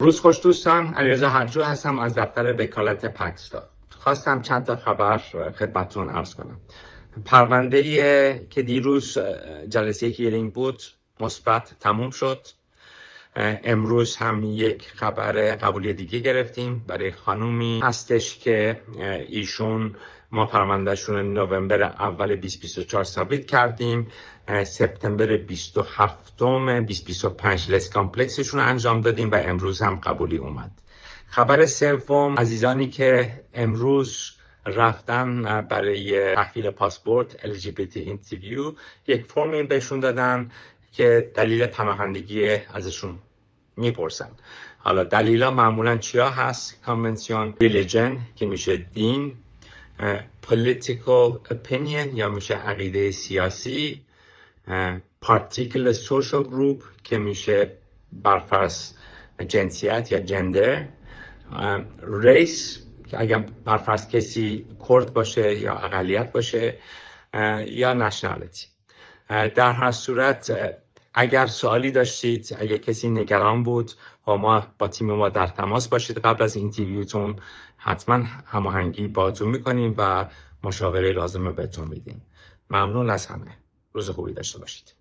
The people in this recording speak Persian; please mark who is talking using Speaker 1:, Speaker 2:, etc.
Speaker 1: روز خوش دوستان، علیرضا هرجو هستم از دفتر وکالت پکستار. خواستم چند تا خبر خدمتتون عرض کنم. پرونده که دیروز جلسه هیرینگ بود مثبت تموم شد. امروز هم یک خبر قبولی دیگه گرفتیم برای خانومی هستش که ایشون ما پروندهشون نوامبر اول 2024 ثابت کردیم، سپتامبر 27 2025 لیست کامپلکسشون انجام دادیم و امروز هم قبولی اومد. خبر سوم، عزیزانی که امروز رفتن برای تحویل پاسپورت LGBT اینترویو یک فرمی بهشون دادن که دلیل پناهندگی ازشون میپرسن. حالا دلیلا معمولا چیا هست؟ کانونسیون، ریلیجن که میشه دین، political opinion یا میشه عقیده سیاسی، particular social group که میشه برفرض جنسیت یا جندر، ریس که اگر برفرض کسی کرد باشه یا اقلیت باشه، یا نشنالیتی. در هر صورت اگر سوالی داشتید، اگر کسی نگران بود با تیم ما در تماس باشید قبل از اینترویوتون، حتما هماهنگی باهاتون میکنیم و مشاوره لازم رو بهتون میدیم. ممنون از همه. روز خوبی داشته باشید.